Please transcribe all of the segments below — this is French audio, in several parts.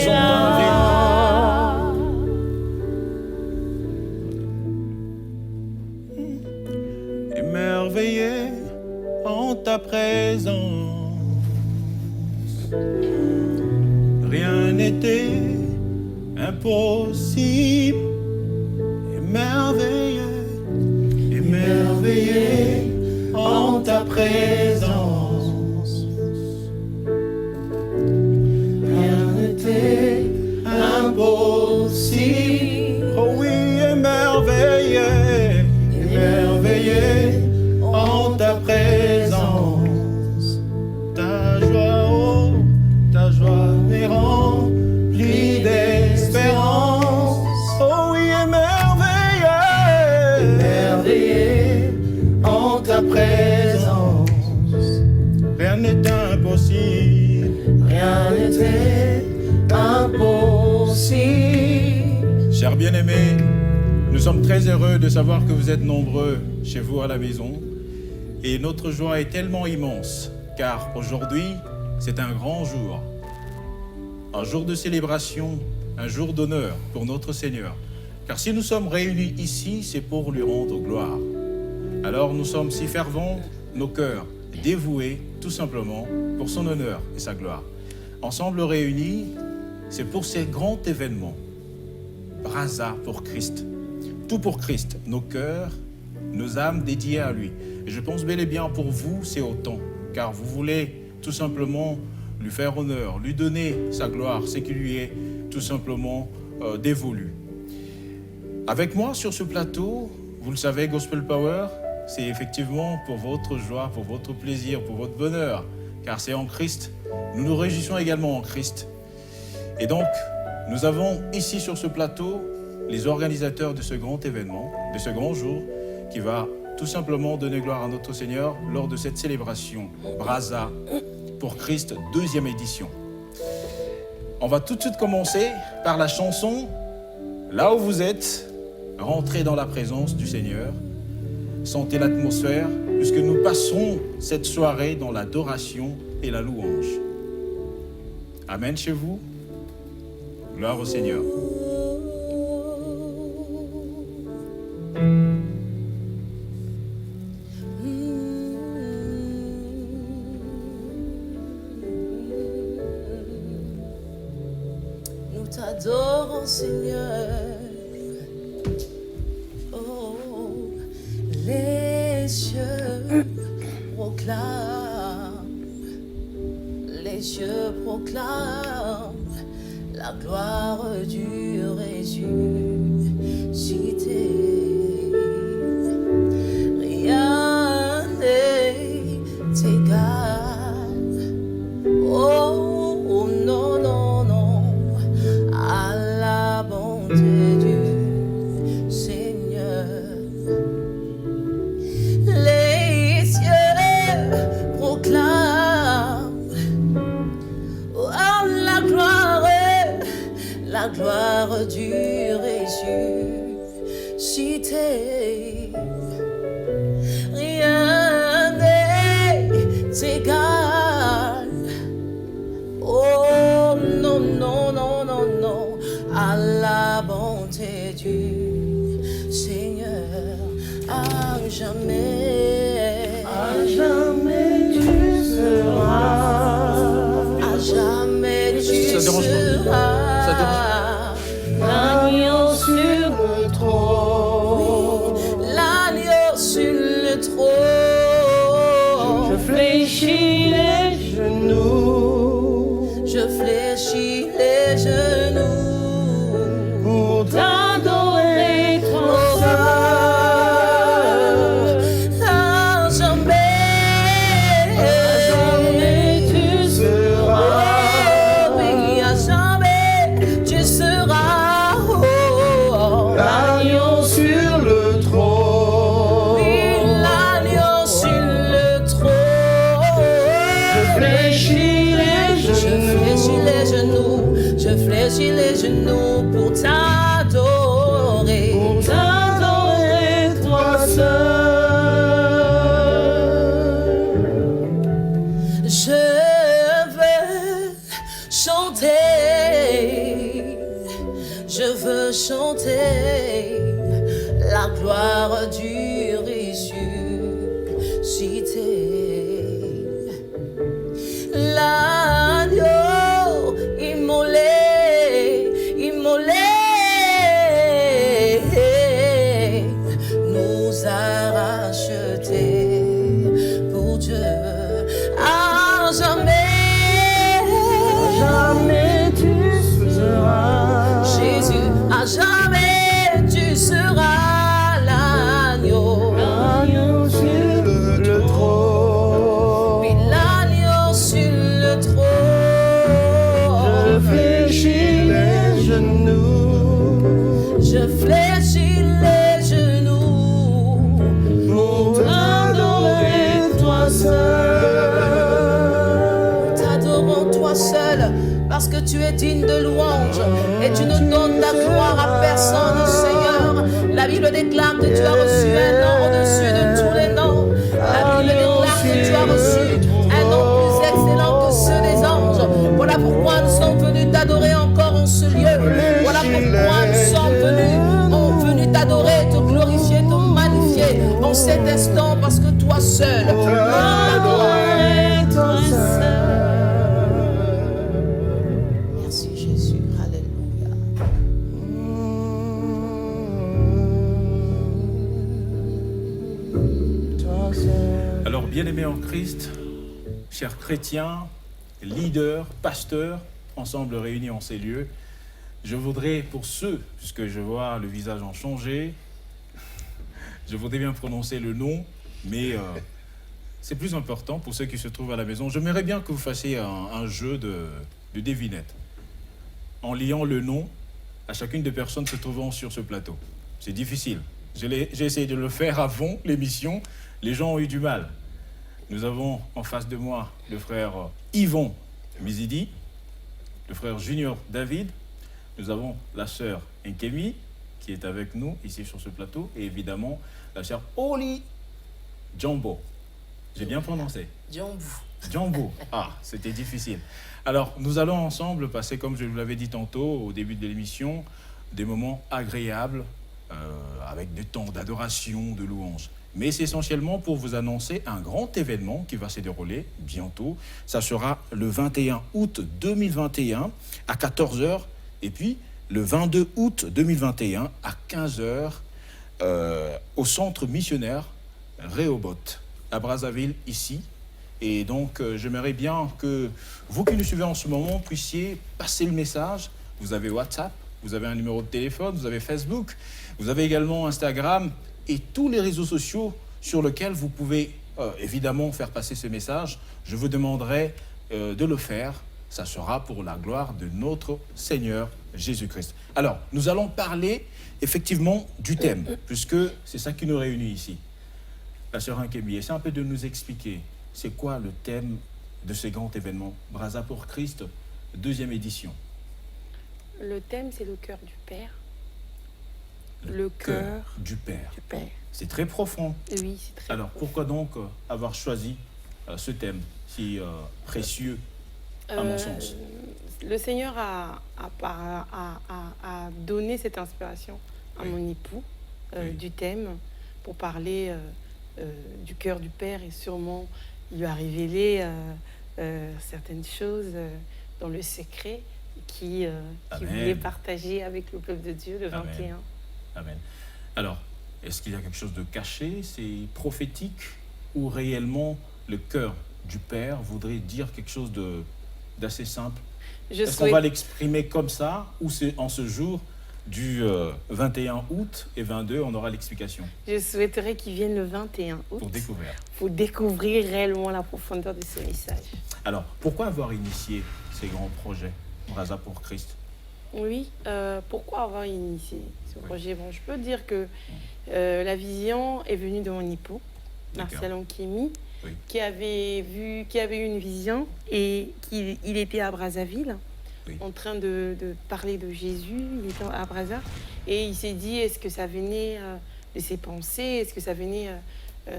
sont là. Émerveillé en ta présence, rien n'était impossible. Émerveillé, émerveillé en ta présence, rien n'était impossible. Oh oui, émerveillé, émerveillé en ta présence. Ta joie, oh, ta joie m'est remplie d'espérance. Oh oui, émerveillé, émerveillé en ta présence. Rien n'est impossible, rien n'était impossible. Chers bien-aimés, nous sommes très heureux de savoir que vous êtes nombreux chez vous à la maison. Et notre joie est tellement immense, car aujourd'hui, c'est un grand jour. Un jour de célébration, un jour d'honneur pour notre Seigneur. Car si nous sommes réunis ici, c'est pour lui rendre gloire. Alors nous sommes si fervents, nos cœurs dévoués, tout simplement, pour son honneur et sa gloire. Ensemble réunis, c'est pour ces grands événements. Brasa pour Christ. Tout pour Christ, nos cœurs, nos âmes dédiées à lui. Et je pense bel et bien pour vous, c'est autant, car vous voulez tout simplement lui faire honneur, lui donner sa gloire, ce qui lui est tout simplement dévolu. Avec moi sur ce plateau, vous le savez, Gospel Power, c'est effectivement pour votre joie, pour votre plaisir, pour votre bonheur, car c'est en Christ. Nous nous réjouissons également en Christ. Et donc, nous avons ici sur ce plateau les organisateurs de ce grand événement, de ce grand jour, qui va tout simplement donner gloire à notre Seigneur lors de cette célébration Brasa pour Christ, 2e édition. On va tout de suite commencer par la chanson « Là où vous êtes », rentrez dans la présence du Seigneur, sentez l'atmosphère, puisque nous passerons cette soirée dans l'adoration et la louange. Amen chez vous. Gloire au Seigneur. Nous t'adorons, Seigneur. Oh, les cieux proclament la gloire du ressuscité. Rien n'est égal. Oh, non, non, non, à la bonté du Seigneur. Les cieux proclament la gloire du ressuscité. Rien n'est égal. Oh non, non, non, non, non, à la bonté du Seigneur. À jamais, tu seras. À jamais tu seras. L'agneau sur le trône. Oui, l'agneau sur le trône. Je fléchis les genoux. Je fléchis les genoux. Pour t'adorer, toi seul. À jamais tu seras. Oui, à jamais tu seras. L'agneau sur le trône. Oui, l'agneau sur le trône. Je fléchis les genoux. Je fléchis les genoux pour t'adorer. Pour t'adorer, toi seul. Je veux chanter chanter la gloire du ressuscité. L'agneau immolé, immolé, nous a rachetés pour Dieu à jamais. Jamais tu seras. Jésus, à jamais tu seras l'agneau. L'agneau sur le trône. Oui, l'agneau sur le trône. Je fléchis les genoux. Je fléchis les genoux Pour t'adorer toi seul. t'adorant toi seul, parce que tu es digne de louange et tu ne donnes ta gloire à personne, Seigneur. La Bible déclare que tu as reçu un nom au-dessus de tous les noms. La Bible déclare que tu as reçu un nom plus excellent que ceux des anges. Voilà pourquoi nous sommes venus t'adorer encore en ce lieu. Voilà pourquoi nous sommes venus t'adorer, te glorifier, te magnifier en cet instant, parce que toi seul, T'adorer toi seul. merci Jésus, alléluia. Toi seul. Alors, bien-aimés en Christ, chers chrétiens, leaders, pasteurs, ensemble réunis en ces lieux, je voudrais, pour ceux, puisque je vois le visage en changer, je voudrais bien prononcer le nom, mais c'est plus important pour ceux qui se trouvent à la maison. J'aimerais bien que vous fassiez un jeu de devinette, en liant le nom à chacune des personnes se trouvant sur ce plateau. C'est difficile. J'ai essayé de le faire avant l'émission. Les gens ont eu du mal. Nous avons en face de moi le frère Yvon Mizidi, le frère Junior David. Nous avons la sœur Nkemi, qui est avec nous ici sur ce plateau, et évidemment la sœur Oli Djambo. J'ai bien prononcé. Djambou. Djambo. Ah, c'était difficile. Alors, nous allons ensemble passer, comme je vous l'avais dit tantôt au début de l'émission, des moments agréables, avec des temps d'adoration, de louange. Mais c'est essentiellement pour vous annoncer un grand événement qui va se dérouler bientôt. Ça sera le 21 août 2021 à 14h et puis le 22 août 2021 à 15h au centre missionnaire Rehoboth à Brazzaville ici. Et donc j'aimerais bien que vous qui nous suivez en ce moment puissiez passer le message. Vous avez WhatsApp, vous avez un numéro de téléphone, vous avez Facebook, vous avez également Instagram et tous les réseaux sociaux sur lesquels vous pouvez évidemment faire passer ce message. Je vous demanderai de le faire. Ça sera pour la gloire de notre Seigneur Jésus-Christ. Alors, nous allons parler effectivement du thème, puisque c'est ça qui nous réunit ici. La sœur Nkemi, essaie un peu de nous expliquer, c'est quoi le thème de ce grand événement Brazza pour Christ, 2e édition. Le thème, c'est le cœur du Père. Le cœur du Père. Du Père. C'est très profond. Oui, c'est très Alors, profond. pourquoi donc avoir choisi ce thème si précieux, à mon sens? Le Seigneur a donné cette inspiration à Oui. mon époux Oui. du thème pour parler du cœur du Père, et sûrement il lui a révélé certaines choses dans le secret qu'il Amen. voulait partager avec le peuple de Dieu le Amen. 21. Amen. Alors, est-ce qu'il y a quelque chose de caché? C'est prophétique? Ou réellement le cœur du Père voudrait dire quelque chose d'assez simple? Je Est-ce qu'on va l'exprimer comme ça? Ou c'est en ce jour du 21 août et 22, on aura l'explication souhaiterais qu'il vienne le 21 août pour découvrir. pour découvrir réellement la profondeur de ce message. Alors, pourquoi avoir initié ces grands projets Brazza pour Christ? Oui, pourquoi avoir initié ce Oui. projet? Bon, je peux dire que la vision est venue de mon époux, D'accord. Marcel Nkemi, Oui. qui avait eu une vision, et il était à Brazzaville, Oui. en train de parler de Jésus. Il était à Brazza, et il s'est dit, est-ce que ça venait de ses pensées? Est-ce que ça venait...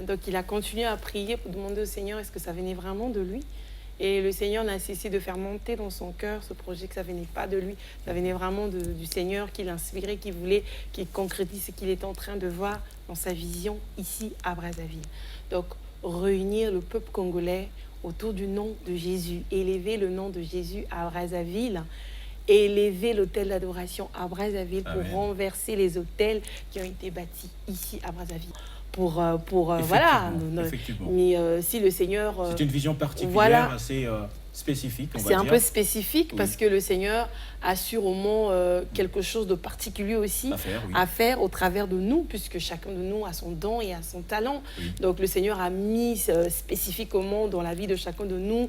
donc il a continué à prier pour demander au Seigneur, est-ce que ça venait vraiment de lui? Et le Seigneur n'a cessé de faire monter dans son cœur ce projet, que ça venait pas de lui, ça venait vraiment du Seigneur qui l'inspirait, qui voulait, qui concrétise ce qu'il est en train de voir dans sa vision ici à Brazzaville. Donc, réunir le peuple congolais autour du nom de Jésus, élever le nom de Jésus à Brazzaville, élever l'autel d'adoration à Brazzaville pour Amen. renverser les autels qui ont été bâtis ici à Brazzaville. Voilà. Effectivement. Mais si le Seigneur... C'est une vision particulière, voilà. assez spécifique, on va C'est un dire. peu spécifique Oui. parce que le Seigneur a sûrement quelque chose de particulier aussi À à faire, faire au travers de nous, puisque chacun de nous a son don et a son talent. Oui. Donc le Seigneur a mis spécifiquement dans la vie de chacun de nous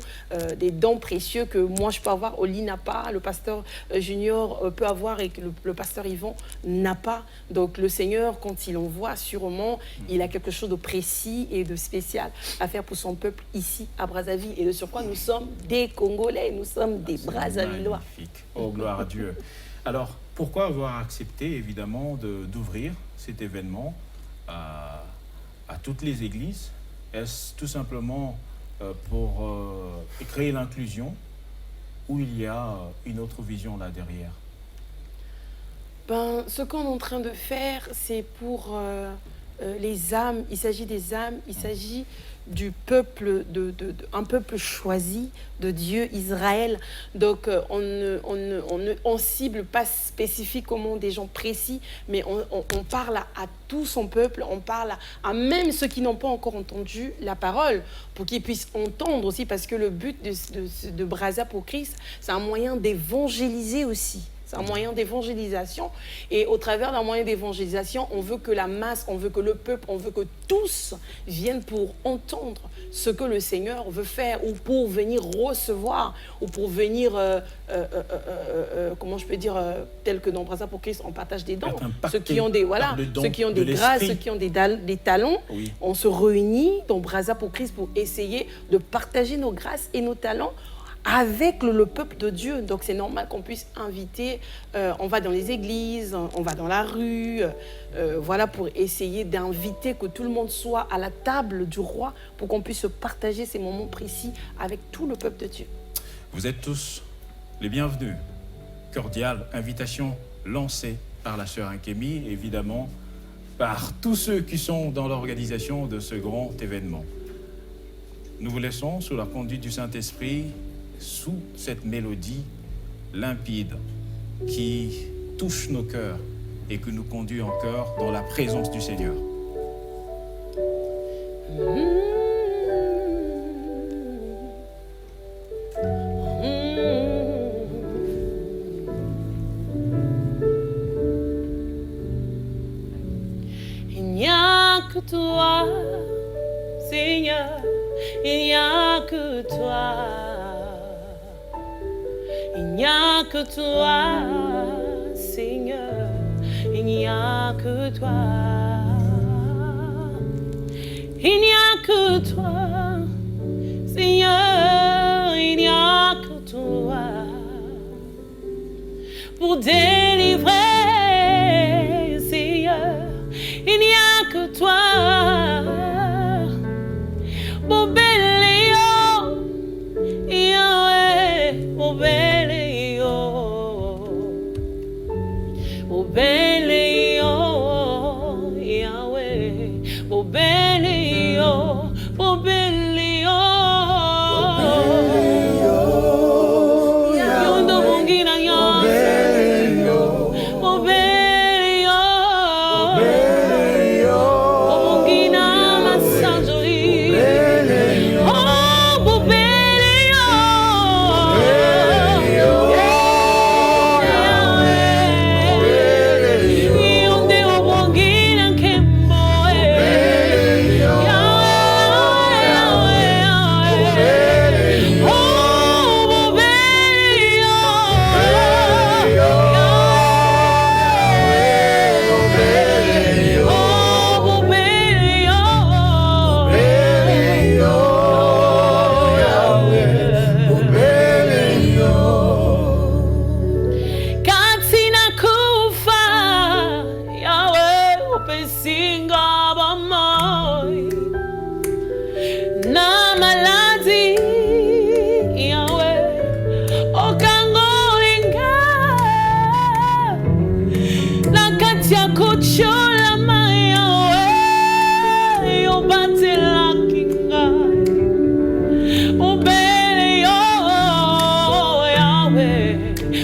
des dons précieux que moi je peux avoir, Oli n'a pas, le pasteur Junior peut avoir et que le pasteur Yvon n'a pas. Donc le Seigneur, quand il envoie, sûrement, il a quelque chose de précis et de spécial à faire pour son peuple ici à Brazzaville. Et de sur quoi nous sommes des Congolais, nous sommes des C'est Brazzavillois. magnifique. Oh, gloire à Dieu. Alors, pourquoi avoir accepté, évidemment, d'ouvrir cet événement à toutes les églises? Est-ce tout simplement pour créer l'inclusion ou il y a une autre vision là derrière? Ben, ce qu'on est en train de faire, c'est pour les âmes. Il s'agit des âmes, il s'agit du peuple, un peuple choisi de Dieu, Israël. Donc, on cible pas spécifiquement des gens précis, mais on parle à tout son peuple, on parle à même ceux qui n'ont pas encore entendu la parole, pour qu'ils puissent entendre aussi, parce que le but de Brazza pour Christ, c'est un moyen d'évangéliser aussi. C'est un moyen d'évangélisation. Et au travers d'un moyen d'évangélisation, on veut que la masse, on veut que le peuple, on veut que tous viennent pour entendre ce que le Seigneur veut faire, ou pour venir recevoir, ou pour venir, comment je peux dire, tel que dans Brazza pour Christ, on partage des dons. Être impacté Ceux qui ont des, voilà, par le don ceux qui ont de des grâces, l'esprit. ceux qui ont des talents, Oui. on se réunit dans Brazza pour Christ pour essayer de partager nos grâces et nos talents avec le peuple de Dieu. Donc c'est normal qu'on puisse inviter, on va dans les églises, on va dans la rue, voilà, pour essayer d'inviter que tout le monde soit à la table du roi, pour qu'on puisse partager ces moments précis avec tout le peuple de Dieu. Vous êtes tous les bienvenus. Cordiale invitation lancée par la sœur Nkemi, évidemment, par tous ceux qui sont dans l'organisation de ce grand événement. Nous vous laissons sous la conduite du Saint-Esprit, sous cette mélodie limpide qui touche nos cœurs et que nous conduit encore dans la présence du Seigneur. Il n'y a que toi, Seigneur, il n'y a que toi. Il n'y a que toi, Seigneur, il n'y a que toi. Il n'y a que toi, Seigneur, il n'y a que toi. Pour délivrer, Seigneur, il n'y a que toi. Pour bénir, Yahweh, pour bénir, pour bénir, Yahweh, pour bénir, pour bénir. Yondo mungina yonse, pour bénir, pour mungina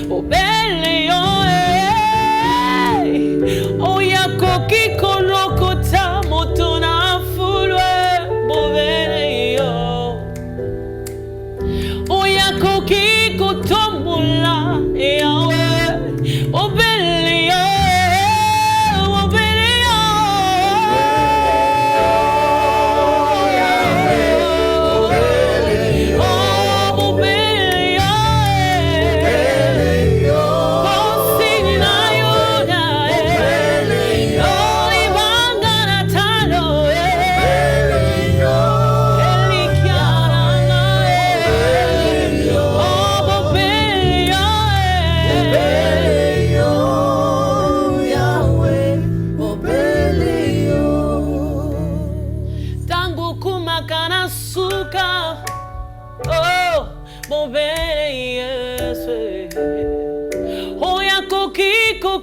obele yo oya koki kolokota moto na fulwe bobele yo oya koki kotombola yawe obele yo obele yo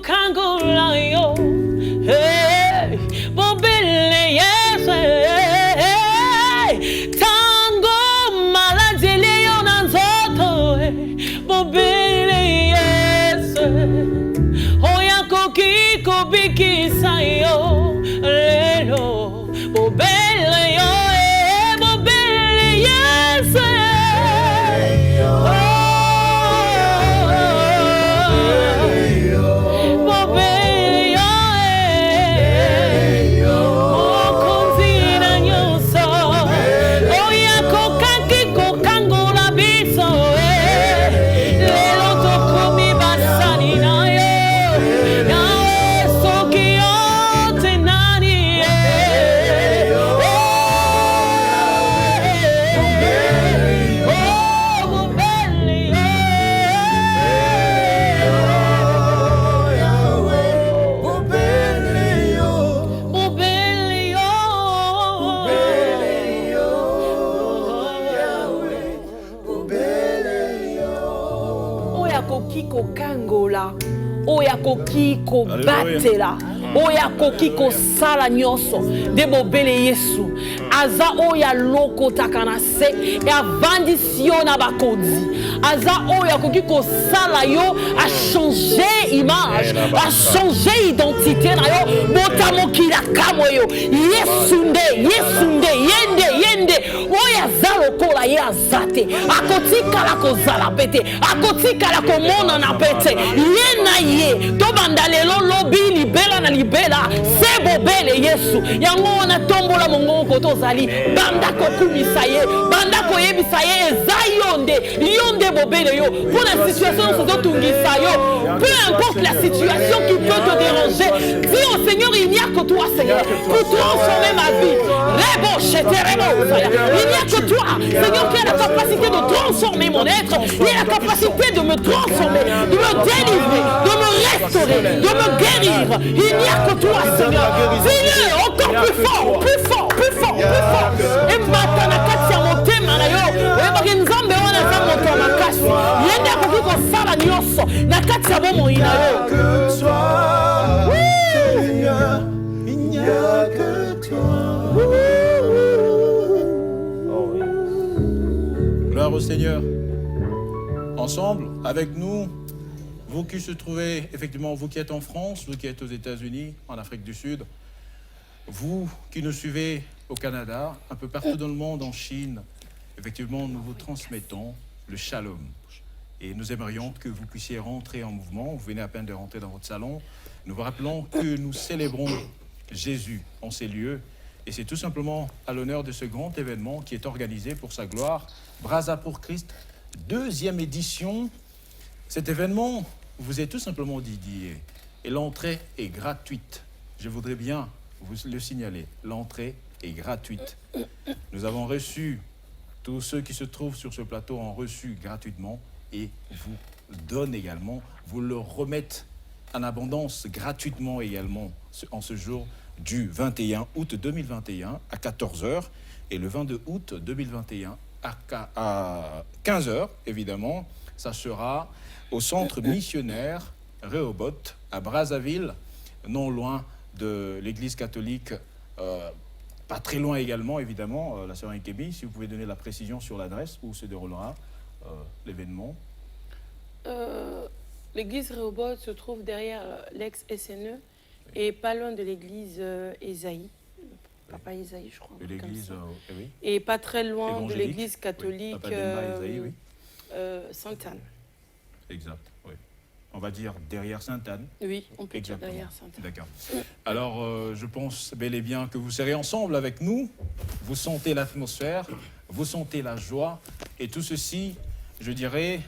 Kangola yo, hey, bobele yes, hey, tango maladele yo nanzoto, hey, bobele yes, oya koki kobiki sayo, lelo, bobele yo, hey, bobele yes, oya koki ko batela oya koki ko sala nyonso de bobele Yesu aza oya loko takana se e avandisi yo na bakonzi aza oya koki ko sala yo a changer image a changer identité na yo botamokila kamo yo Yesu nde yende oya za lokola ye azate akotikala kozala pete akotikala komona na pete ye na ye tobanda lelo lobi libela na libela se bobele Yesu yango wana tombola mongongo kotozali banda kokumisa ye banda koyebisa ye eza yonde bobele yo pour la situation sozotungisa yo peu importe la situation qui peut te déranger dis au Seigneur il n'y a que toi Seigneur pour transformer ma vie rebo cheterebo il n'y a que toi Seigneur qui a la capacité de transformer mon être il a la capacité de me transformer de me délivrer de me restaurer de me guérir il n'y a que toi Seigneur dis-le encore plus fort et maintenant kati ya motema na yo oyebaki nzambe wana eza moto ya makasi ye nde akoki kosala nyonso na kati ya bomoi na yo Il n'y a que toi. Gloire au Seigneur. Ensemble, avec nous, vous qui se trouvez, effectivement, vous qui êtes en France, vous qui êtes aux États-Unis, en Afrique du Sud, vous qui nous suivez au Canada, un peu partout dans le monde, en Chine, effectivement, nous vous transmettons le shalom. Et nous aimerions que vous puissiez rentrer en mouvement. Vous venez à peine de rentrer dans votre salon. Nous vous rappelons que nous célébrons Jésus en ces lieux. Et c'est tout simplement à l'honneur de ce grand événement qui est organisé pour sa gloire. Brasa pour Christ, 2e édition. Cet événement vous est tout simplement dédié. Et l'entrée est gratuite. Je voudrais bien vous le signaler. L'entrée est gratuite. Nous avons reçu, tous ceux qui se trouvent sur ce plateau ont reçu gratuitement et vous donnent également, vous leur remettent en abondance gratuitement également en ce jour du 21 août 2021 à 14h et le 22 août 2021 à 15h évidemment. Ça sera au centre missionnaire Rehoboth à Brazzaville, non loin de l'église catholique, pas très loin également évidemment, la sœur Nkebi, si vous pouvez donner la précision sur l'adresse où se déroulera l'événement. L'église Rehoboth se trouve derrière l'ex-SNE et pas loin de l'église Ésaïe. Papa Ésaïe, je crois. De l'église, oui. Et pas très loin de Évangélique. l'église catholique Oui. Papa Demba, Ésaïe, oui. Sainte-Anne. Exact, oui. On va dire derrière Sainte-Anne. Oui, on peut dire Exactement. derrière Sainte-Anne. D'accord. Alors, je pense bel et bien que vous serez ensemble avec nous. Vous sentez l'atmosphère, vous sentez la joie. Et tout ceci, je dirais,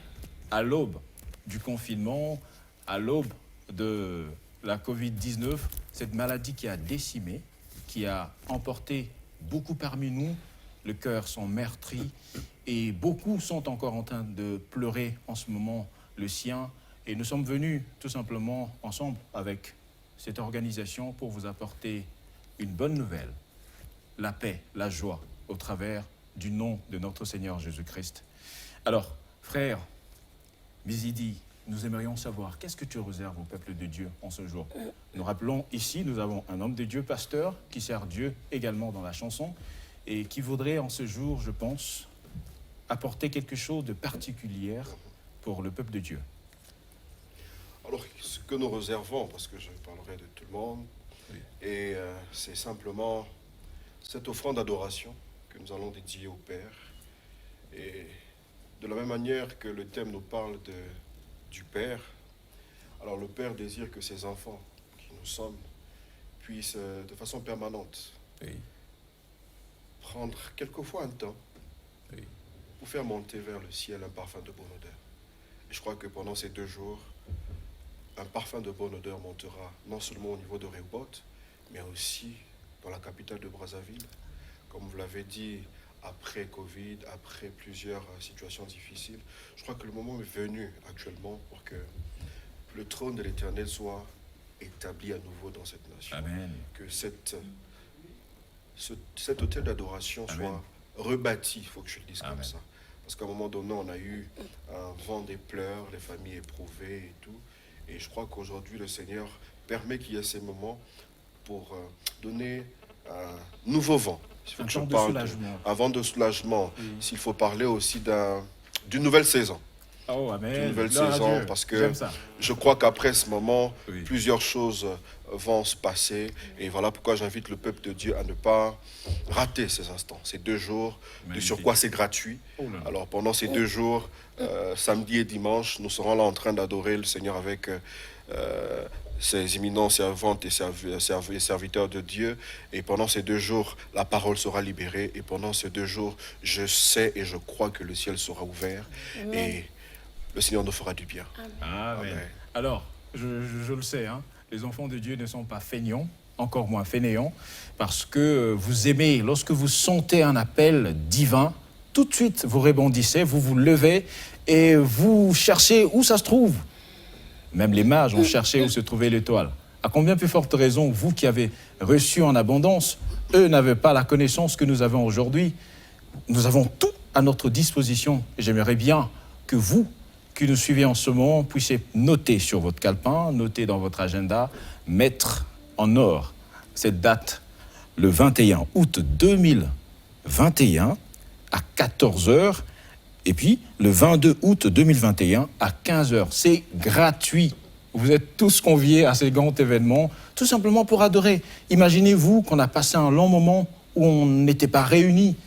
à l'aube du confinement, à l'aube de la Covid-19, cette maladie qui a décimé, qui a emporté beaucoup parmi nous. Le cœur sont meurtris et beaucoup sont encore en train de pleurer en ce moment le sien. Et nous sommes venus tout simplement ensemble avec cette organisation pour vous apporter une bonne nouvelle, la paix, la joie au travers du nom de notre Seigneur Jésus-Christ. Alors, frère Bizidi, nous aimerions savoir qu'est-ce que tu réserves au peuple de Dieu en ce jour. Nous rappelons ici, nous avons un homme de Dieu, pasteur, qui sert Dieu également dans la chanson et qui voudrait en ce jour, je pense, apporter quelque chose de particulier pour le peuple de Dieu. Alors, ce que nous réservons, parce que je parlerai de tout le monde, Oui. et c'est simplement cette offrande d'adoration que nous allons dédier au Père. Et de la même manière que le thème nous parle du Père, alors le Père désire que ses enfants, qui nous sommes, puissent de façon permanente Oui. prendre quelquefois un temps Oui. pour faire monter vers le ciel un parfum de bonne odeur. Et je crois que pendant ces 2 jours, un parfum de bonne odeur montera non seulement au niveau de Rehoboth, mais aussi dans la capitale de Brazzaville. Comme vous l'avez dit, après Covid, après plusieurs situations difficiles, je crois que le moment est venu actuellement pour que le trône de l'Éternel soit établi à nouveau dans cette nation. Amen. Que cet hôtel d'adoration soit rebâti, il faut que je le dise Amen. comme ça. Parce qu'à un moment donné, on a eu un vent des pleurs, les familles éprouvées et tout. Et je crois qu'aujourd'hui, le Seigneur permet qu'il y ait ces moments pour donner un nouveau vent. Il faut Un que je temps de parle soulagement. un vent de soulagement. S'il faut parler aussi d'une nouvelle saison. Oh, amen. Une nouvelle Gloire à saison, Dieu. parce que J'aime ça. je crois qu'après ce moment, Oui. plusieurs choses vont se passer. Et voilà pourquoi j'invite le peuple de Dieu à ne pas rater ces instants, ces 2 jours. De Magnifique. surcroît, c'est gratuit. Oh là là. Alors pendant ces 2 jours, samedi et dimanche, nous serons là en train d'adorer le Seigneur avec ces éminents servantes et serviteurs de Dieu. Et pendant ces 2 jours, la parole sera libérée. Et pendant ces 2 jours, je sais et je crois que le ciel sera ouvert. Amen. Et le Seigneur nous fera du bien. Amen. Amen. Alors, je le sais, hein, les enfants de Dieu ne sont pas feignants, encore moins fainéants, parce que vous aimez, lorsque vous sentez un appel divin, tout de suite vous rebondissez, vous vous levez et vous cherchez où ça se trouve. Même les mages ont cherché où se trouvait l'étoile. À combien plus forte raison, vous qui avez reçu en abondance, eux n'avaient pas la connaissance que nous avons aujourd'hui. Nous avons tout à notre disposition. Et j'aimerais bien que vous, qui nous suivez en ce moment, puissiez noter sur votre calepin, noter dans votre agenda, mettre en or cette date, le 21 août 2021 à 14h, et puis le 22 août 2021 à 15h. C'est gratuit. Vous êtes tous conviés à ces grands événements, tout simplement pour adorer. Imaginez-vous qu'on a passé un long moment où on n'était pas réunis.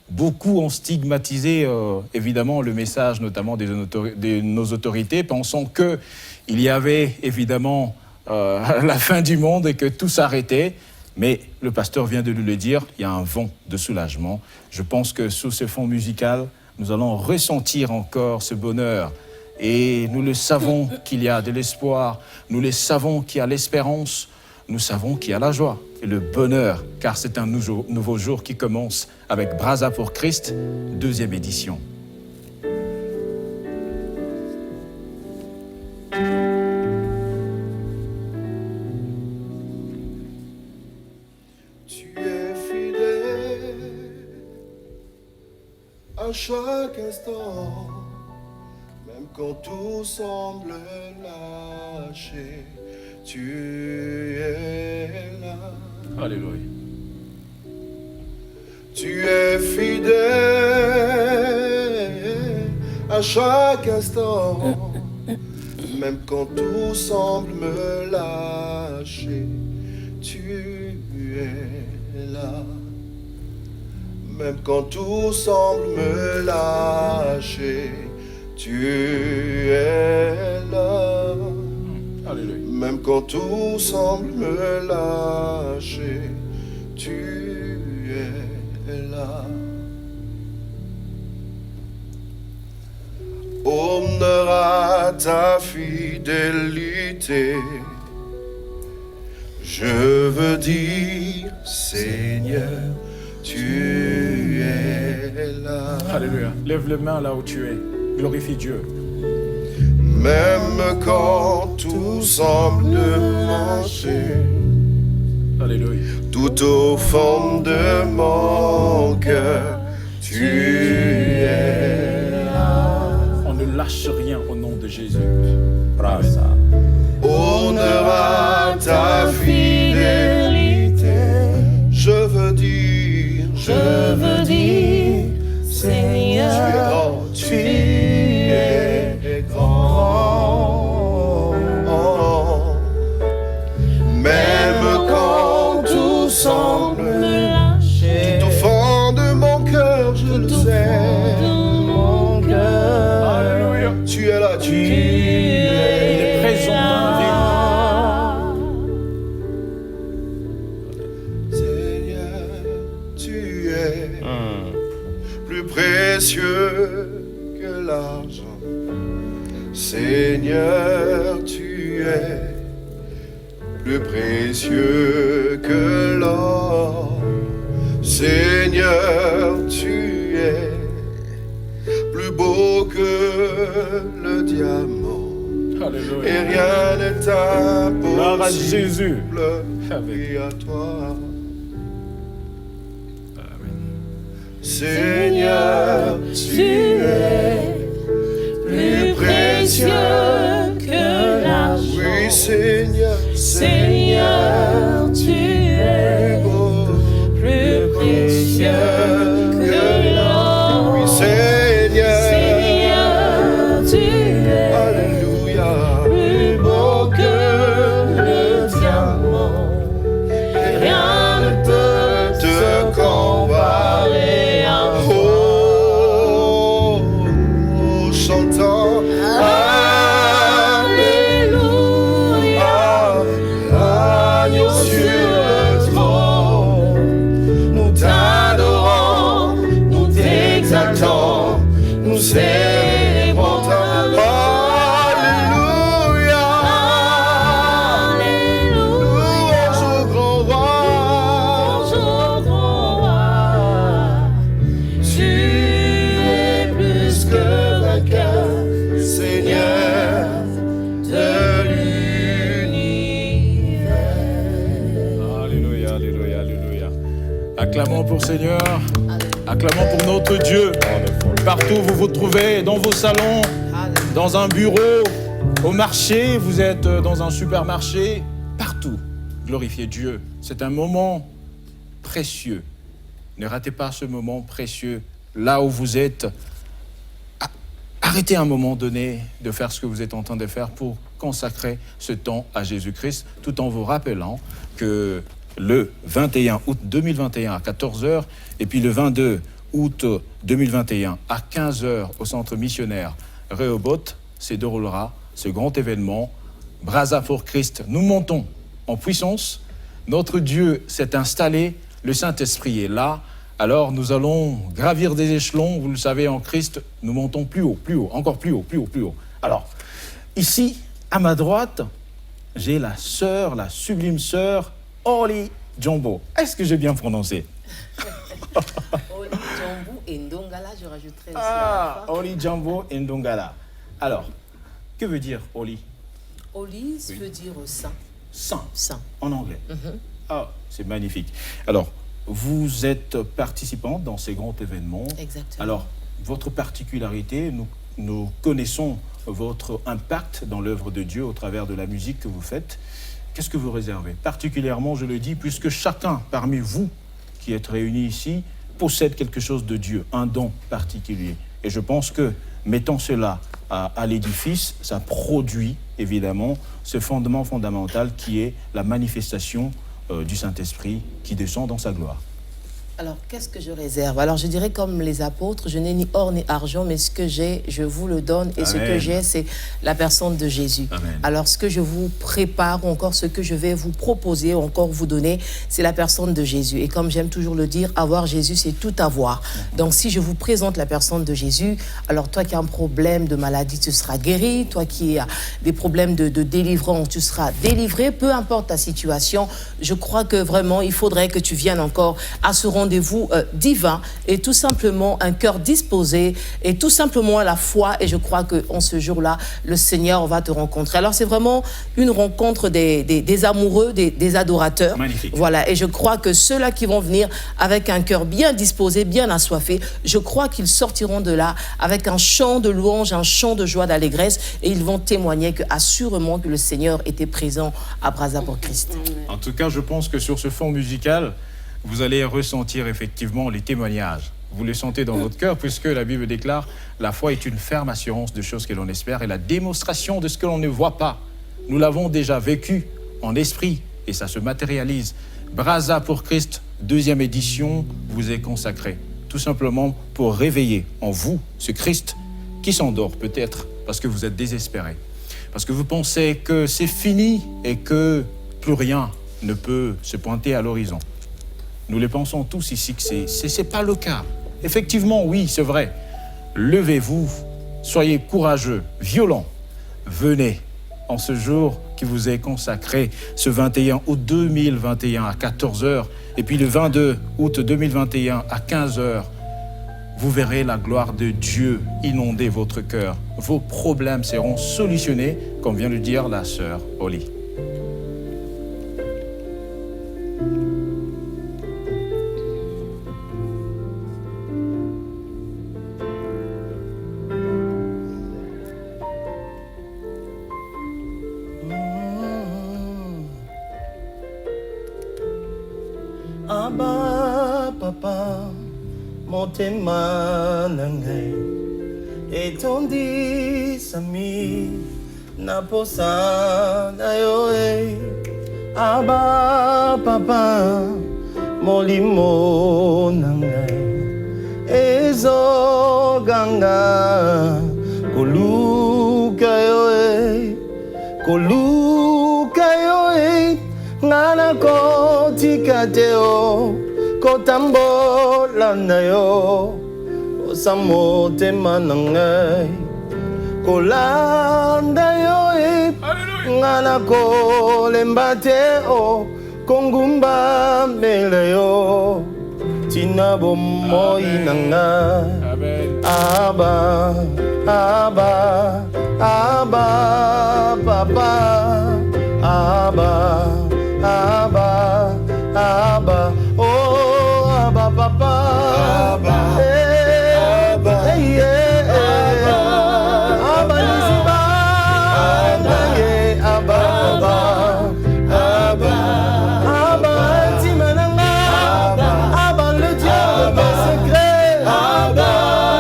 Beaucoup ont stigmatisé, évidemment, le message, notamment de nos autorités, pensant qu'il y avait, évidemment, la fin du monde et que tout s'arrêtait. Mais le pasteur vient de nous le dire, il y a un vent de soulagement. Je pense que sous ce fond musical, nous allons ressentir encore ce bonheur. Et nous le savons qu'il y a de l'espoir, nous le savons qu'il y a l'espérance, nous savons qu'il y a la joie et le bonheur, car c'est un nouveau jour qui commence avec Brazza pour Christ, 2e édition. Tu es fidèle à chaque instant, même quand tout semble lâcher, tu es là. Alléluia. Tu es fidèle à chaque instant, Même quand tout semble me lâcher, tu es là. Même quand tout semble me lâcher, tu es là. Alléluia. Même quand tout semble me lâcher, tu es là. Honneur à ta fidélité. Je veux dire, Seigneur, tu es là. Alléluia. Lève les mains là où tu es. Glorifie Dieu. Même quand tout semble marcher, Alléluia. tout au fond de mon cœur, tu es là. On ne lâche rien au nom de Jésus. Honneur à ta fidélité. Je veux dire, Seigneur, tu es grand. Même quand tout semble me lâcher. tout au fond de mon cœur, je le sais. Mon cœur, Alléluia. Tu es là, tu Il est présent dans la Seigneur, tu es plus précieux que l'argent. Seigneur, tu es plus précieux que l'or. Seigneur, tu es plus beau que le diamant. vie. Et Alléluia. rien n'est Gloire à Jésus. impossible et à toi. Seigneur, tu es plus précieux que l'argent. oui, Seigneur, Seigneur, tu es beau. plus précieux que l'or. Oui, Seigneur, Seigneur, tu es alléluia. plus beau que le diamant. Et rien ne peut te comparer à Oh, chantant, Alléluia. agneau sur le trône. Nous t'adorons, nous t'exaltons, nous célébrons ta Alléluia. Louange au grand roi. Tu es plus que vainqueur, Seigneur de l'univers. Alléluia, alléluia, alléluia. Acclamons pour Seigneur. Acclamons pour notre Dieu. Partout où vous vous trouvez, dans vos salons, dans un bureau, au marché, vous êtes dans un supermarché, partout. Glorifiez Dieu. C'est un moment précieux. Ne ratez pas ce moment précieux. Là où vous êtes, arrêtez un moment donné de faire ce que vous êtes en train de faire pour consacrer ce temps à Jésus-Christ, tout en vous rappelant que le 21 août 2021 à 14h et puis le 22 août 2021 à 15h au centre missionnaire Rehoboth se déroulera ce grand événement Brasa for Christ. Nous montons en puissance, notre Dieu s'est installé, le Saint-Esprit est là, alors nous allons gravir des échelons, vous le savez, en Christ, nous montons plus haut, encore plus haut, plus haut, plus haut. Alors, ici, à ma droite, j'ai la sœur, la sublime sœur, Oli Jumbo. Est-ce que j'ai bien prononcé? Oli Jumbo et Ndongala, je rajouterai aussi. Ah, Oli Jumbo et Ndongala. Alors, que veut dire Oli? Oli veut dire saint. Saint, Saint. en anglais. Ah, c'est magnifique. Alors, vous êtes participant dans ces grands événements. Exactement. Alors, votre particularité, nous connaissons votre impact dans l'œuvre de Dieu au travers de la musique que vous faites. Qu'est-ce que vous réservez? Particulièrement, je le dis, puisque chacun parmi vous qui êtes réunis ici possède quelque chose de Dieu, un don particulier. Et je pense que mettant cela à l'édifice, ça produit évidemment ce fondement fondamental qui est la manifestation du Saint-Esprit qui descend dans sa gloire. Alors, qu'est-ce que je réserve? Alors, je dirais comme les apôtres, je n'ai ni or ni argent, mais ce que j'ai, je vous le donne. Et Amen. ce que j'ai, c'est la personne de Jésus. Amen. Alors, ce que je vous prépare, ou encore ce que je vais vous proposer, ou encore vous donner, c'est la personne de Jésus. Et comme j'aime toujours le dire, avoir Jésus, c'est tout avoir. Donc, si je vous présente la personne de Jésus, alors toi qui as un problème de maladie, tu seras guéri. Toi qui as des problèmes de délivrance, tu seras délivré. Peu importe ta situation, je crois que vraiment, il faudrait que tu viennes encore à ce rendez-vous divin et tout simplement un cœur disposé et tout simplement la foi. Et je crois qu'en ce jour-là, le Seigneur va te rencontrer. Alors c'est vraiment une rencontre des amoureux, des adorateurs. Magnifique. Voilà, et je crois que ceux-là qui vont venir avec un cœur bien disposé, bien assoiffé, je crois qu'ils sortiront de là avec un chant de louange, un chant de joie, d'allégresse, et ils vont témoigner que assurément que le Seigneur était présent à Brazza pour Christ. En tout cas, je pense que sur ce fond musical, vous allez ressentir effectivement les témoignages. Vous les sentez dans votre cœur, puisque la Bible déclare « La foi est une ferme assurance de choses que l'on espère et la démonstration de ce que l'on ne voit pas. » Nous l'avons déjà vécu en esprit et ça se matérialise. Brazza pour Christ, 2e édition, vous est consacrée. Tout simplement pour réveiller en vous ce Christ qui s'endort peut-être parce que vous êtes désespéré. Parce que vous pensez que c'est fini et que plus rien ne peut se pointer à l'horizon. Nous le pensons tous ici que c'est pas le cas. Effectivement, oui, c'est vrai. Levez-vous, soyez courageux, violents. Venez en ce jour qui vous est consacré, ce 21 août 2021 à 14h, et puis le 22 août 2021 à 15h. Vous verrez la gloire de Dieu inonder votre cœur. Vos problèmes seront solutionnés, comme vient de dire la sœur Oli. Abba papa motema nangai etondi sami na posa na yo Abba papa molimo nangai ezo ganga koluka yo ngana kotika teo kotambola na yo osamotema na ngai kolanda yo ngana kolemba teo kongumba mbele yo tina bomoi na ngai Abba Abba Abba papa Abba Abba, Abba, oh Abba papa, Abba, Abba, Abba Nisiba, Abba papa, Abba, Abba Timananga, Abba le Dieu de mes secrets, Abba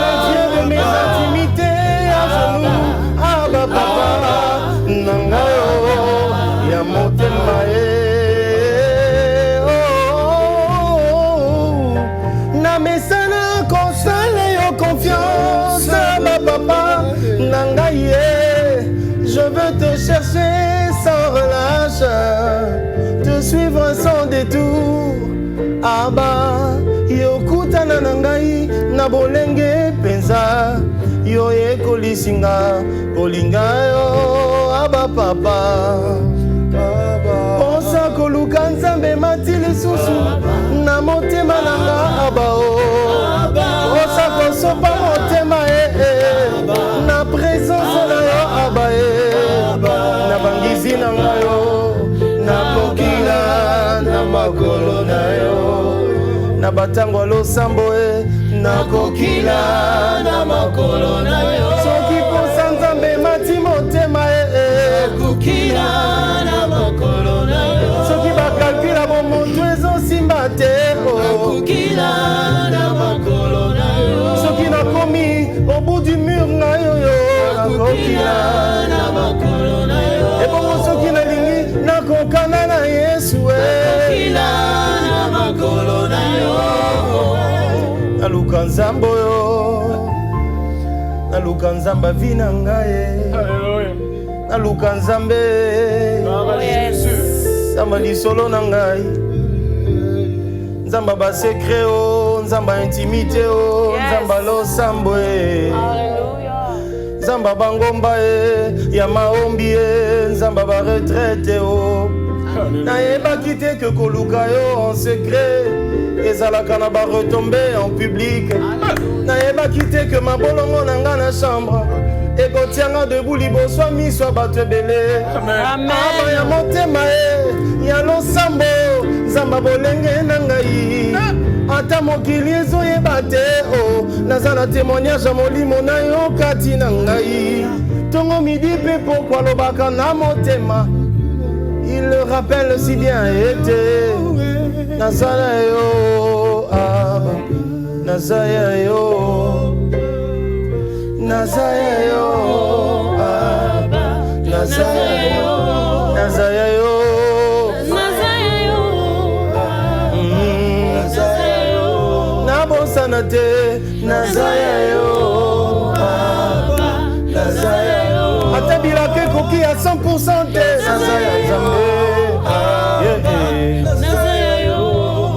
le Dieu de mes intimités à genoux, Abba papa, Nangayo, Yamotema. Je veux te chercher sans relâche, te suivre sans détour. Abba, yokutana nangai na bolenge penza, yo ekolisinga kolinga yo. Abba papa, osa koluka nzambe mati lisusu na motema nanga. Abba osa kosopa motema na présence na yo. Abba na bangizi na ngayo na kokila na makolo na yo na batango losambo na kokila na makolo na yo soki posa nzambe mati motema kokila na makolo na yo soki bakalkula bomoto ezosimba te kokila na makolo na yo soki nakomi nakokana na Yesu naluka nzambe oyo naluka nzambe vina ngai naluka nzambe nzamba lisolo na ngai nzamba basekre o nzamba intimité o nzamba losambo nzamba bangomba ya maombi nzamba baretraite o nayebaki te ke koluka yo en secret ezalaka na baretombe en public nayebaki te ke mabolongo na nga na chambre ekotianga debu liboso ya miso ya bato ebele aba ya motema ya losambo nzamba bolenge na ngai ata mokili ezoyeba te o naza na témoignage ya molimo na yo kati na ngai ntongo midi mpe pokwa alobaka na motema il le rappelle si bien ete naza na yo aba naza ya yo naza ya yo aba naza ya yo naza ya yo nabosana te naza ya yo naza ya yo ata bilaka ekoki ya 100% te naza ya nzambe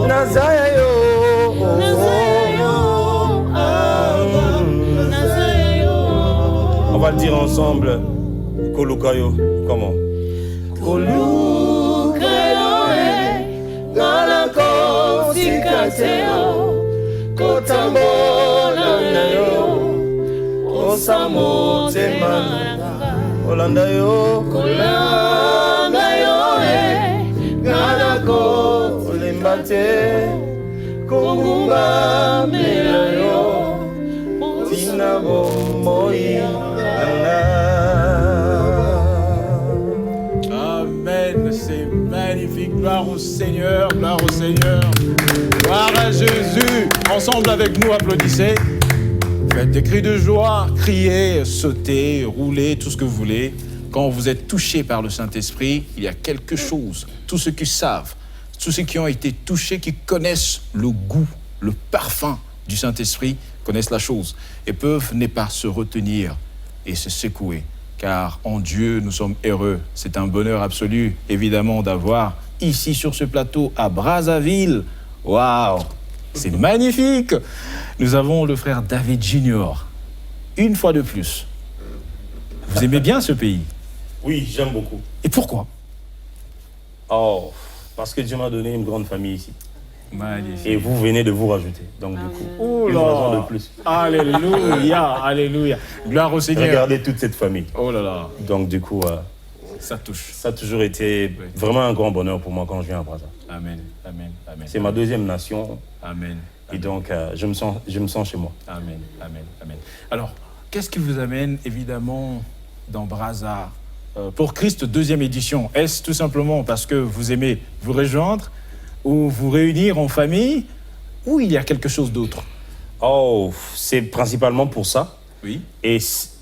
naza ya yo on va le dire ensemble kolukayo comment kolukayo ngala konsikateo kotambola na yo osamotema olanda yo ngalako olemba te kongumbamela yo tina bomoi Amen, c'est magnifique. Gloire au Seigneur, gloire au Seigneur. Gloire à Jésus. Ensemble avec nous, applaudissez. Faites des cris de joie, criez, sautez, roulez, tout ce que vous voulez. Quand vous êtes touché par le Saint-Esprit, il y a quelque chose. Tous ceux qui savent, tous ceux qui ont été touchés, qui connaissent le goût, le parfum du Saint-Esprit, connaissent la chose et peuvent ne pas se retenir et se secouer. Car en Dieu, nous sommes heureux. C'est un bonheur absolu, évidemment, d'avoir ici sur ce plateau à Brazzaville. Waouh, c'est magnifique. Nous avons le frère David Junior. Une fois de plus. Vous aimez bien ce pays? Oui, j'aime beaucoup. Et pourquoi? Oh, parce que Dieu m'a donné une grande famille ici. Magnifique. Et vous venez de vous rajouter. Donc du coup, une raison de plus. Alléluia, alléluia. Gloire au Seigneur. Regardez toute cette famille. Oh là là. Donc du coup, ça touche. Ça a toujours été vraiment un grand bonheur pour moi quand je viens à Brazza. Amen, amen, amen. C'est ma deuxième nation. Amen. Et donc, je me sens chez moi. Amen, amen, amen. Alors, qu'est-ce qui vous amène évidemment dans Brazza pour Christ deuxième édition? Est-ce tout simplement parce que vous aimez vous rejoindre ou vous réunir en famille, ou il y a quelque chose d'autre? Oh, c'est principalement pour ça. Oui. Et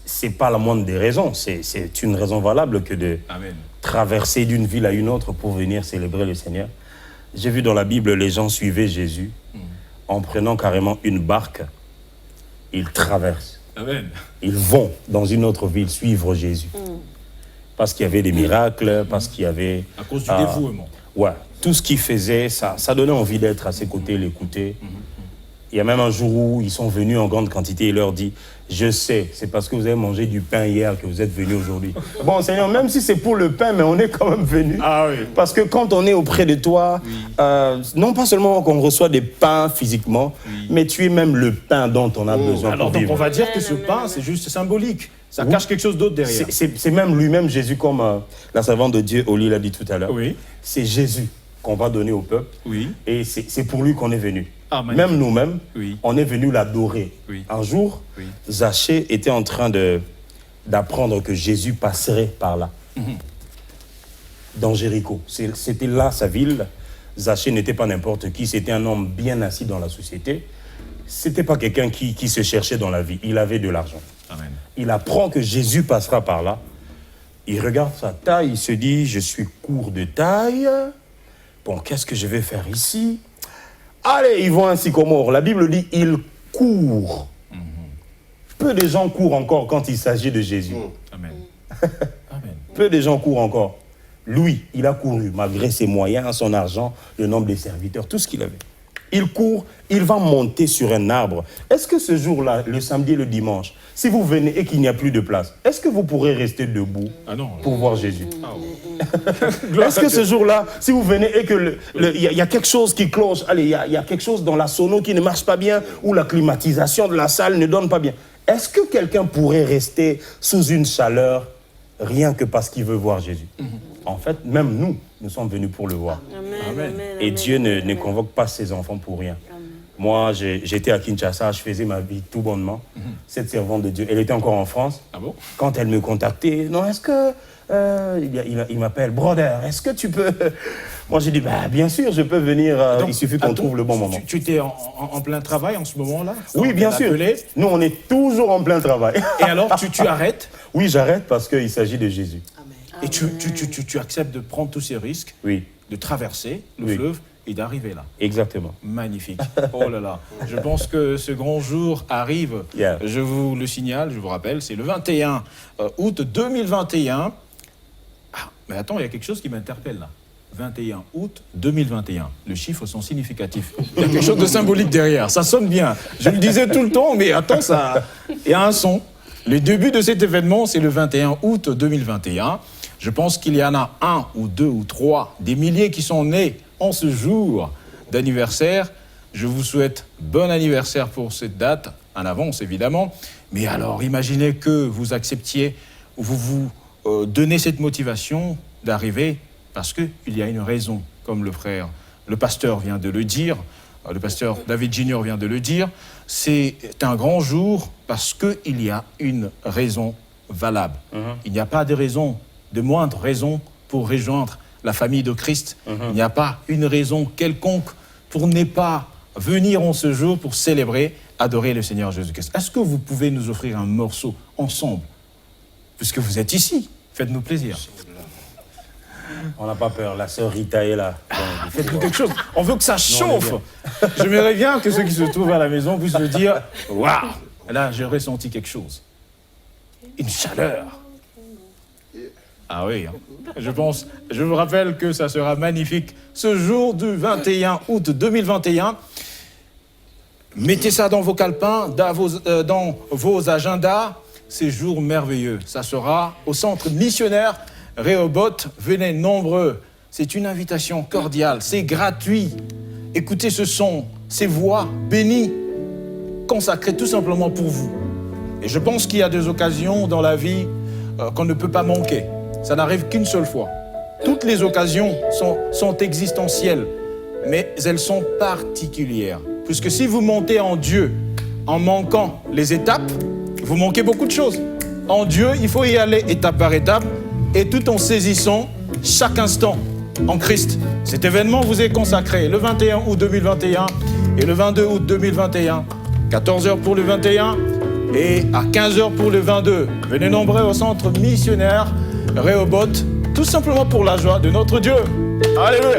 c'est pas la moindre des raisons. C'est une raison valable que de Amen. Traverser d'une ville à une autre pour venir célébrer le Seigneur. J'ai vu dans la Bible, les gens suivaient Jésus en prenant carrément une barque. Ils traversent. Amen. Ils vont dans une autre ville suivre Jésus. Parce qu'il y avait des miracles, parce qu'il y avait... À cause du dévouement. Ouais, tout ce qu'il faisait, ça donnait envie d'être à ses côtés, l'écouter. Il y a même un jour où ils sont venus en grande quantité, il leur dit, je sais, c'est parce que vous avez mangé du pain hier que vous êtes venus aujourd'hui. Bon, Seigneur, même si c'est pour le pain, mais on est quand même venus. Ah oui. Parce que quand on est auprès de toi, non pas seulement qu'on reçoit des pains physiquement, mais tu es même le pain dont on a besoin Alors pour donc vivre. on va dire que ce pain, c'est juste symbolique. Ça cache quelque chose d'autre derrière. C'est même lui-même, Jésus, comme la servante de Dieu, Oli l'a dit tout à l'heure. Oui. C'est Jésus qu'on va donner au peuple. Oui. Et c'est pour lui qu'on est venu. Ah, magnifique. Même nous-mêmes, Oui. on est venu l'adorer. Oui. Un jour, Oui. Zachée était en train d'apprendre que Jésus passerait par là, dans Jéricho. C'était là sa ville. Zachée n'était pas n'importe qui, c'était un homme bien assis dans la société. C'était pas quelqu'un qui se cherchait dans la vie. Il avait de l'argent. Amen. Il apprend que Jésus passera par là. Il regarde sa taille, il se dit, je suis court de taille. Bon, qu'est-ce que je vais faire ici? Allez, ils vont à un sycomore. La Bible dit, il court. Peu de gens courent encore quand il s'agit de Jésus. Amen. Amen. Peu de gens courent encore. Lui, il a couru, malgré ses moyens, son argent, le nombre de serviteurs, tout ce qu'il avait. Il court, il va monter sur un arbre. Est-ce que ce jour-là, le samedi et le dimanche, si vous venez et qu'il n'y a plus de place, est-ce que vous pourrez rester debout pour voir Jésus? Est-ce que ce jour-là, si vous venez et qu'il y a quelque chose qui cloche, allez, il y a quelque chose dans la sono qui ne marche pas bien, ou la climatisation de la salle ne donne pas bien, est-ce que quelqu'un pourrait rester sous une chaleur rien que parce qu'il veut voir Jésus? En fait, même nous sommes venus pour le voir. Amen. Et Dieu ne convoque pas ses enfants pour rien. Moi, j'étais à Kinshasa, je faisais ma vie tout bonnement. Cette servante de Dieu, elle était encore en France. Ah bon? Quand elle me contactait, non, est-ce que... il m'appelle, brother, est-ce que tu peux... Moi, j'ai dit, bah, bien sûr, je peux venir, Donc, il suffit qu'on trouve le bon moment. Tu étais en plein travail en ce moment-là? Oui, bien sûr. Nous, on est toujours en plein travail. Et alors, tu arrêtes? Oui, j'arrête parce qu'il s'agit de Jésus. Et tu acceptes de prendre tous ces risques, Oui, de traverser le fleuve et d'arriver là. exactement. Magnifique. Oh là là. Je pense que ce grand jour arrive. Yeah. Je vous le signale, je vous rappelle, c'est le 21 août 2021. Ah, mais attends, il y a quelque chose qui m'interpelle là. 21 août 2021. Les chiffres sont significatifs. Il y a quelque chose de symbolique derrière. Ça sonne bien. Je le disais tout le temps, mais attends, ça... Il y a un son. Le début de cet événement, c'est le 21 août 2021. Je pense qu'il y en a 1 ou 2 ou 3, des milliers qui sont nés en ce jour d'anniversaire. Je vous souhaite bon anniversaire pour cette date, en avance évidemment. Mais alors, imaginez que vous acceptiez, ou vous donnez cette motivation d'arriver parce qu'il y a une raison, comme le pasteur vient de le dire, le pasteur David Junior vient de le dire. C'est un grand jour parce qu'il y a une raison valable. Il n'y a pas de moindre raison pour rejoindre la famille de Christ. Il n'y a pas une raison quelconque pour ne pas venir en ce jour pour célébrer, adorer le Seigneur Jésus-Christ. Est-ce que vous pouvez nous offrir un morceau ensemble? Puisque vous êtes ici, faites-nous plaisir. On n'a pas peur, la sœur Rita est là. Bon, Faites-nous quelque chose. On veut que ça chauffe. J'aimerais bien que ceux qui se trouvent à la maison puissent me dire « Waouh, là, j'ai ressenti quelque chose. Une chaleur. » Ah oui, hein. Je vous rappelle que ça sera magnifique ce jour du 21 août 2021. Mettez ça dans vos calepins, dans vos agendas. Ces jours merveilleux. Ça sera au centre missionnaire Rehoboth. Venez nombreux. C'est une invitation cordiale. C'est gratuit. Écoutez ce son, ces voix bénies, consacrées tout simplement pour vous. Et je pense qu'il y a des occasions dans la vie qu'on ne peut pas manquer. Ça n'arrive qu'une seule fois. Toutes les occasions sont existentielles, mais elles sont particulières. Puisque si vous montez en Dieu en manquant les étapes, vous manquez beaucoup de choses. En Dieu, il faut y aller étape par étape et tout en saisissant chaque instant en Christ. Cet événement vous est consacré le 21 août 2021 et le 22 août 2021. 14h pour le 21 et à 15h pour le 22. Venez nombreux au centre missionnaire Rehoboth, tout simplement pour la joie de notre Dieu. Alléluia.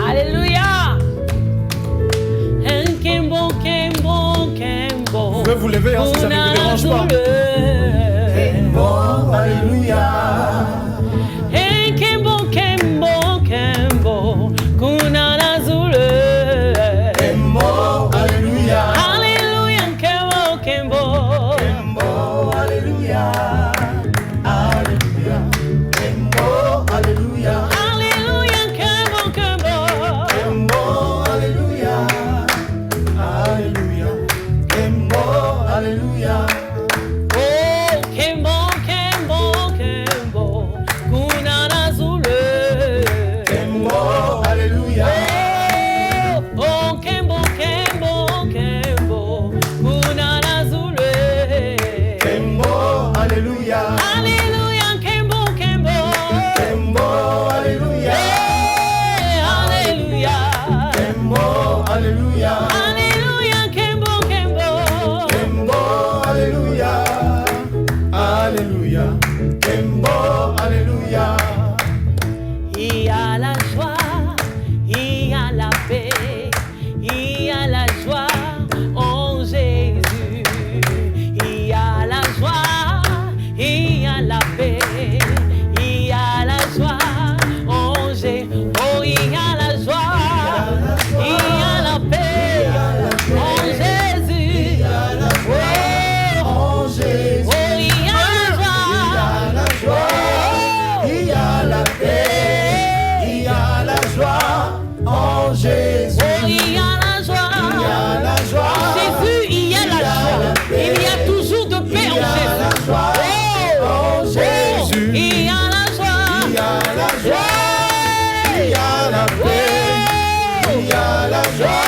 Alléluia. Kembo, Kembo, Kembo. Vous pouvez vous lever hein, si ça ne vous dérange pas. Kembo, alléluia. Kembo, Kembo, Kembo. Kunana Zulu. Kembo, alléluia. Alléluia, Kembo, Kembo. Kembo, alléluia. Alléluia. Kembo, alléluia. Alléluia, Kembo, Kembo. Kembo, alléluia. Alléluia. Kembo, alléluia. Oh, Kembo, Kembo, Kembo. Kunana Zulu. Kembo, alléluia. Oh, Kembo, Kembo, Kembo. Kunana Zulu. Kembo, alléluia. Alléluia, Kembo, Kembo. Kembo, alléluia. Alléluia. Kembo, alléluia. Alléluia, Kembo, Kembo. Alléluia. Tembo, Alléluia. Il y a la joie, il y a la paix, il y a la joie en Jésus. Il y a la joie, il y a la paix, il y a la joie en Jésus. Oh, il y a la joie, il y a la paix en Jésus. Oh, En Jésus. oh, il y a la joie. Il y a la paix, il y a la joie en Jésus. Oh, il y a la joie. Il y a la joie. En Jésus, il y a la joie. Il y a toujours de paix en Jésus. joie en Jésus. Il y a la joie. Il y a la joie. Il y a la paix, il y a la joie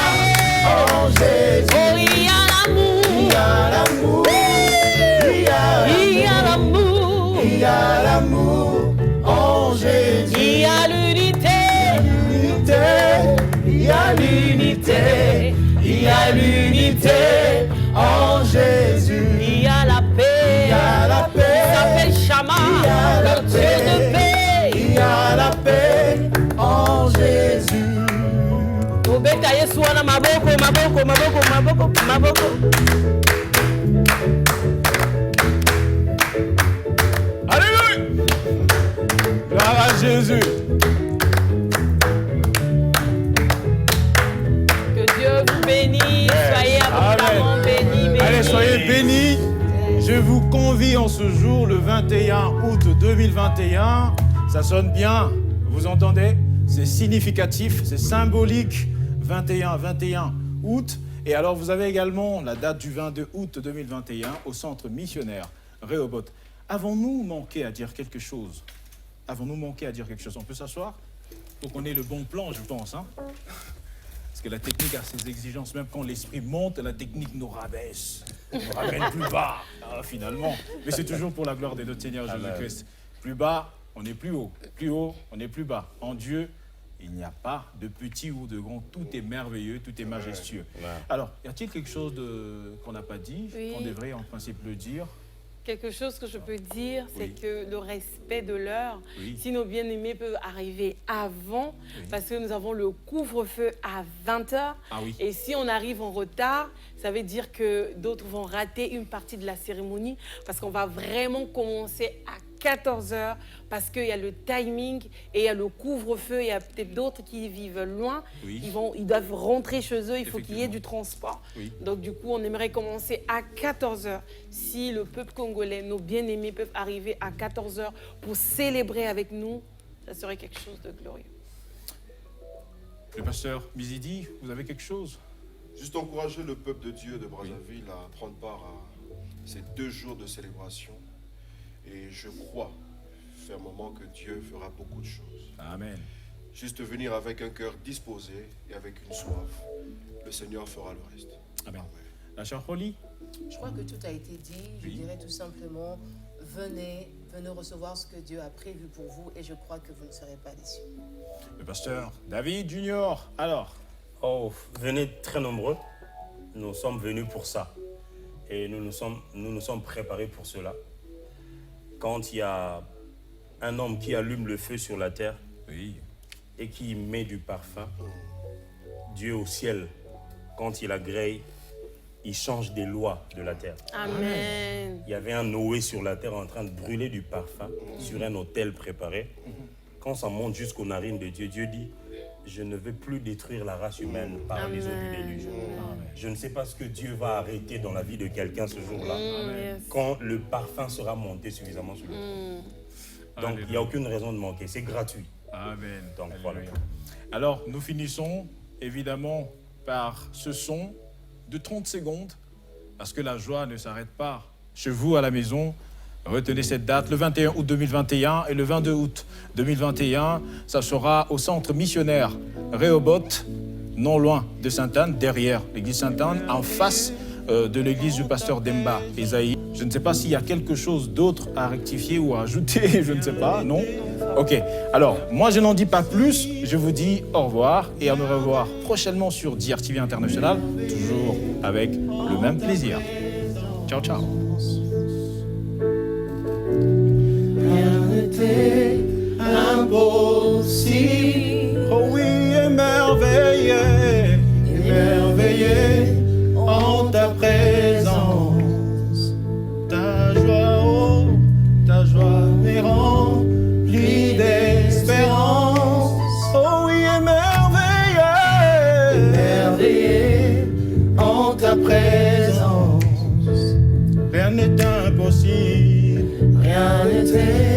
en Jésus. Oh, il y a l'amour. Il y a l'amour. Il y a Il y a l'amour. Il y a l'amour en Jésus. Il y a l'unité. L'unité, il y a l'unité, il y a l'unité en Jésus. Il y a la paix. Il y a la Il s'appelle paix, Shama, il y a la le Dieu de paix. il y a la paix en Jésus. Obeta Yesu wana maboko, maboko, maboko, maboko, maboko. Alléluia. Gloire à Jésus. Que Dieu vous bénisse. Soyez abondamment bénis, bénis. Allez, soyez bénis. Je vous convie en ce jour, le 21 août 2021. Ça sonne bien, vous entendez? C'est significatif, c'est symbolique. 21 août. Et alors, vous avez également la date du 22 août 2021 au centre missionnaire Rehoboth. Avons-nous manqué à dire quelque chose? Avons-nous manqué à dire quelque chose? On peut s'asseoir pour qu'on ait le bon plan, je pense. Hein? Parce que la technique a ses exigences. Même quand l'esprit monte, la technique nous rabaisse. Nous ramène plus bas, finalement. Mais c'est toujours pour la gloire de notre Seigneur Jésus-Christ. Plus bas, on est plus haut. Plus haut, on est plus bas. En Dieu, il n'y a pas de petit ou de grand. Tout est merveilleux, tout est majestueux. Alors, y a-t-il quelque chose qu'on n'a pas dit, Oui. qu'on devrait en principe le dire? Quelque chose que je peux dire, c'est Oui. que le respect de l'heure, Oui. si nos bien-aimés peuvent arriver avant, parce que nous avons le couvre-feu à 20h, Ah oui. et si on arrive en retard, ça veut dire que d'autres vont rater une partie de la cérémonie, parce qu'on va vraiment commencer à 14h, parce qu'il y a le timing et il y a le couvre-feu, il y a peut-être d'autres qui vivent loin, Oui. ils doivent rentrer chez eux, il faut qu'il y ait Effectivement. du transport. Oui. Donc du coup, on aimerait commencer à 14h. Si le peuple congolais, nos bien-aimés peuvent arriver à 14h pour célébrer avec nous, ça serait quelque chose de glorieux. Le pasteur Mizidi, vous avez quelque chose? Juste encourager le peuple de Dieu de Brazzaville à prendre part à ces 2 jours de célébration. Et je crois fermement que Dieu fera beaucoup de choses. Amen. Juste venir avec un cœur disposé et avec une soif. Le Seigneur fera le reste. Amen. La chère Holly? Je crois que tout a été dit. Je dirais tout simplement, venez recevoir ce que Dieu a prévu pour vous et je crois que vous ne serez pas déçus. Le pasteur David Junior, alors? Oh, venez très nombreux. Nous sommes venus pour ça. Et nous nous sommes préparés pour cela. Quand il y a un homme qui allume le feu sur la terre Oui. et qui met du parfum, Dieu au ciel, quand il agrée, il change des lois de la terre. Amen. Il y avait un Noé sur la terre en train de brûler du parfum sur un autel préparé. Quand ça monte jusqu'aux narines de Dieu, Dieu dit: je ne veux plus détruire la race humaine par les eaux du déluge. Je ne sais pas ce que Dieu va arrêter dans la vie de quelqu'un ce jour-là, Yes. quand le parfum sera monté suffisamment sur le feu. Donc il n'y a aucune raison de manquer, c'est gratuit. Amen. Donc, Alléluia. voilà. Alors, nous finissons évidemment par ce son de 30 secondes, parce que la joie ne s'arrête pas chez vous à la maison. Retenez cette date, le 21 août 2021 et le 22 août 2021, ça sera au centre missionnaire Rehoboth, non loin de Sainte-Anne, derrière l'église Sainte-Anne, en face de l'église du pasteur Demba, Esaïe. Je ne sais pas s'il y a quelque chose d'autre à rectifier ou à ajouter, je ne sais pas, non? Ok, alors, moi je n'en dis pas plus, je vous dis au revoir et à nous revoir prochainement sur DRTV International, toujours avec le même plaisir. Ciao, ciao. présence. Rien n'est impossible. Rien n'était